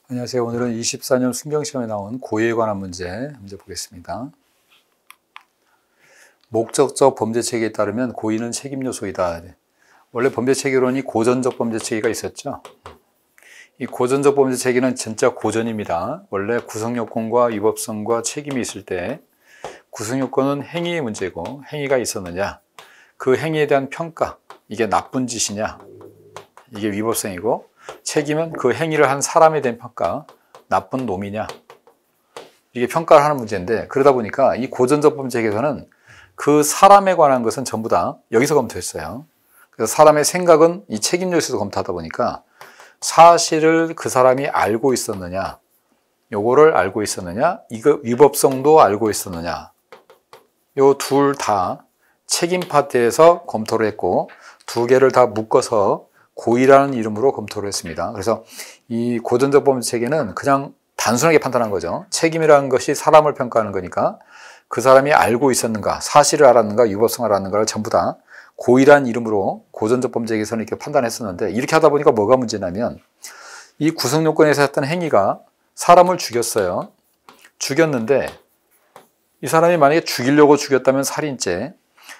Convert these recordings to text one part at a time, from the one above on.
안녕하세요. 오늘은 24년 순경시험에 나온 고의에 관한 문제 보겠습니다. 목적적 범죄체계에 따르면 고의는 책임 요소이다. 원래 범죄체계론이 고전적 범죄체계가 있었죠. 이 고전적 범죄체계는 진짜 고전입니다. 원래 구성요건과 위법성과 책임이 있을 때 구성요건은 행위의 문제고, 행위가 있었느냐, 그 행위에 대한 평가, 이게 나쁜 짓이냐, 이게 위법성이고, 책임은 그 행위를 한 사람에 대한 평가, 나쁜 놈이냐, 이게 평가를 하는 문제인데, 그러다 보니까 이 고전적 범죄에서는 그 사람에 관한 것은 전부 다 여기서 검토했어요. 그래서 사람의 생각은 이 책임 요소에서 검토하다 보니까 사실을 그 사람이 알고 있었느냐, 요거를 알고 있었느냐, 이거 위법성도 알고 있었느냐, 요 둘 다 책임 파트에서 검토를 했고, 두 개를 다 묶어서 고의라는 이름으로 검토를 했습니다. 그래서 이 고전적 범죄 체계는 그냥 단순하게 판단한 거죠. 책임이라는 것이 사람을 평가하는 거니까 그 사람이 알고 있었는가, 사실을 알았는가, 위법성을 알았는가를 전부 다 고의라는 이름으로 고전적 범죄 체계에서는 이렇게 판단했었는데, 이렇게 하다 보니까 뭐가 문제냐면 이 구성요건에서 했던 행위가 사람을 죽였어요. 죽였는데 이 사람이 만약에 죽이려고 죽였다면 살인죄,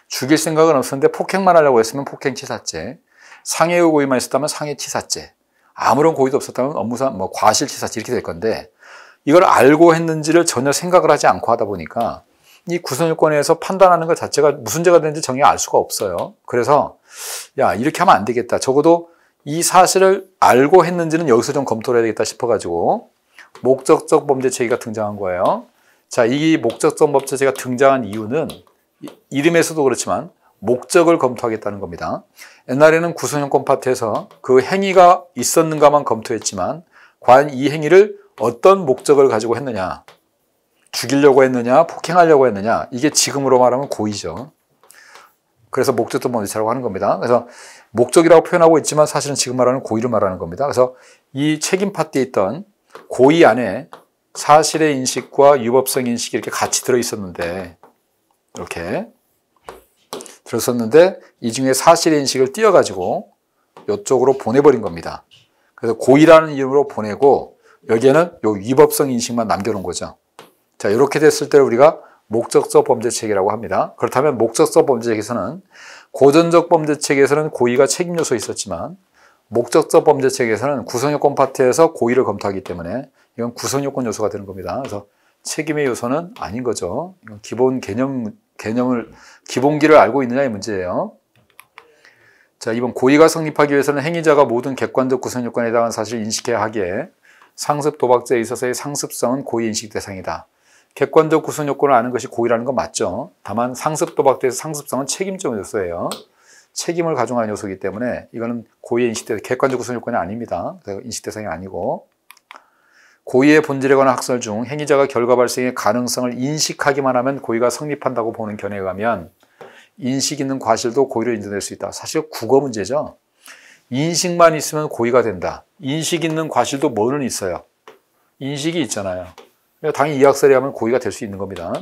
죽일 생각은 없었는데 폭행만 하려고 했으면 폭행치사죄, 상해의 고의만 있었다면 상해치사죄, 아무런 고의도 없었다면 업무상 과실치사죄, 이렇게 될 건데, 이걸 알고 했는지를 전혀 생각을 하지 않고 하다 보니까 이 구성요건에서 판단하는 것 자체가 무슨 죄가 되는지 정확히 알 수가 없어요. 그래서 야, 이렇게 하면 안 되겠다, 적어도 이 사실을 알고 했는지는 여기서 좀 검토를 해야 되겠다 싶어가지고 목적적 범죄체계가 등장한 거예요. 자, 이 목적적 범죄체계가 등장한 이유는 이름에서도 그렇지만 목적을 검토하겠다는 겁니다. 옛날에는 구성요건 파트에서 그 행위가 있었는가만 검토했지만 과연 이 행위를 어떤 목적을 가지고 했느냐, 죽이려고 했느냐, 폭행하려고 했느냐, 이게 지금으로 말하면 고의죠. 그래서 목적적 범죄체라고 하는 겁니다. 그래서 목적이라고 표현하고 있지만 사실은 지금 말하는 고의를 말하는 겁니다. 그래서 이 책임 파트에 있던 고의 안에 사실의 인식과 위법성 인식이 이렇게 같이 들어있었는데, 이렇게 들었었는데 이 중에 사실의 인식을 띄어가지고 이쪽으로 보내버린 겁니다. 그래서 고의라는 이름으로 보내고 여기에는 요 위법성 인식만 남겨놓은 거죠. 자, 이렇게 됐을 때 우리가 목적적 범죄체계라고 합니다. 그렇다면 목적적 범죄체계에서는 고전적 범죄체계에서는 고의가 책임 요소에 있었지만 목적적 범죄체계에서는 구성요건 파트에서 고의를 검토하기 때문에 이건 구성요건 요소가 되는 겁니다. 그래서 책임의 요소는 아닌 거죠. 이건 기본 기본기를 알고 있느냐의 문제예요. 자, 이번 고의가 성립하기 위해서는 행위자가 모든 객관적 구성요건에 해당하는 사실을 인식해야 하기에 상습 도박죄에 있어서의 상습성은 고의 인식 대상이다. 객관적 구성요건을 아는 것이 고의라는 건 맞죠. 다만 상습 도박죄에서 상습성은 책임적 요소예요. 책임을 가중한 요소이기 때문에 이거는 고의의 인식 대상, 객관적 구성요건이 아닙니다. 인식 대상이 아니고, 고의의 본질에 관한 학설 중 행위자가 결과 발생의 가능성을 인식하기만 하면 고의가 성립한다고 보는 견해에 의하면 인식 있는 과실도 고의로 인정될 수 있다. 사실 국어 문제죠. 인식만 있으면 고의가 된다. 인식 있는 과실도 뭐는 있어요? 인식이 있잖아요. 당연히 이 학설에 하면 고의가 될 수 있는 겁니다.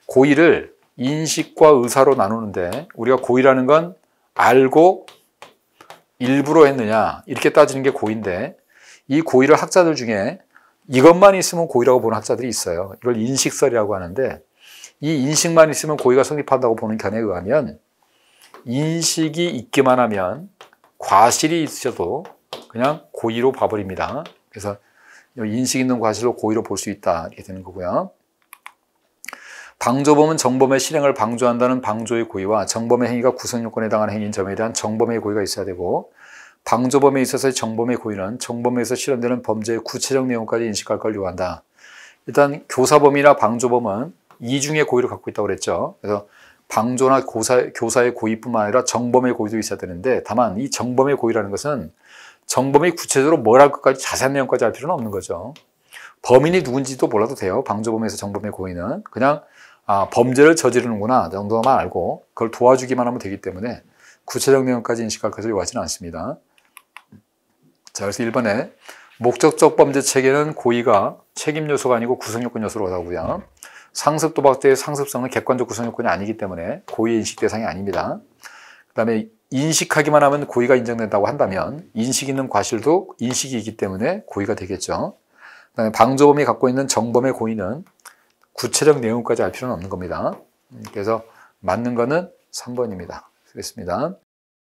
고의를 인식과 의사로 나누는데 우리가 고의라는 건 알고 일부러 했느냐, 이렇게 따지는 게 고의인데, 이 고의를 학자들 중에 이것만 있으면 고의라고 보는 학자들이 있어요. 이걸 인식설이라고 하는데, 이 인식만 있으면 고의가 성립한다고 보는 견해에 의하면 인식이 있기만 하면 과실이 있어도 그냥 고의로 봐버립니다. 그래서 인식 있는 과실로 고의로 볼 수 있다, 이렇게 되는 거고요. 방조범은 정범의 실행을 방조한다는 방조의 고의와 정범의 행위가 구성요건에 해당하는 행위인 점에 대한 정범의 고의가 있어야 되고, 방조범에 있어서의 정범의 고의는 정범에서 실현되는 범죄의 구체적 내용까지 인식할 걸 요한다. 일단 교사범이나 방조범은 이중의 고의를 갖고 있다고 그랬죠. 그래서 방조나 교사의 고의뿐만 아니라 정범의 고의도 있어야 되는데, 다만 이 정범의 고의라는 것은 정범이 구체적으로 뭘 할 것까지 자세한 내용까지 알 필요는 없는 거죠. 범인이 누군지도 몰라도 돼요. 방조범에서 정범의 고의는 그냥 범죄를 저지르는구나 정도만 알고 그걸 도와주기만 하면 되기 때문에 구체적 내용까지 인식할 것을 요하지는 않습니다. 자, 그래서 1번에 목적적 범죄 체계는 고의가 책임 요소가 아니고 구성요건 요소로 하고요. 상습 도박죄의 상습성은 객관적 구성요건이 아니기 때문에 고의 인식 대상이 아닙니다. 그 다음에 인식하기만 하면 고의가 인정된다고 한다면 인식 있는 과실도 인식이 있기 때문에 고의가 되겠죠. 그다음에 방조범이 갖고 있는 정범의 고의는 구체적 내용까지 알 필요는 없는 겁니다. 그래서 맞는 거는 3번입니다. 그렇습니다.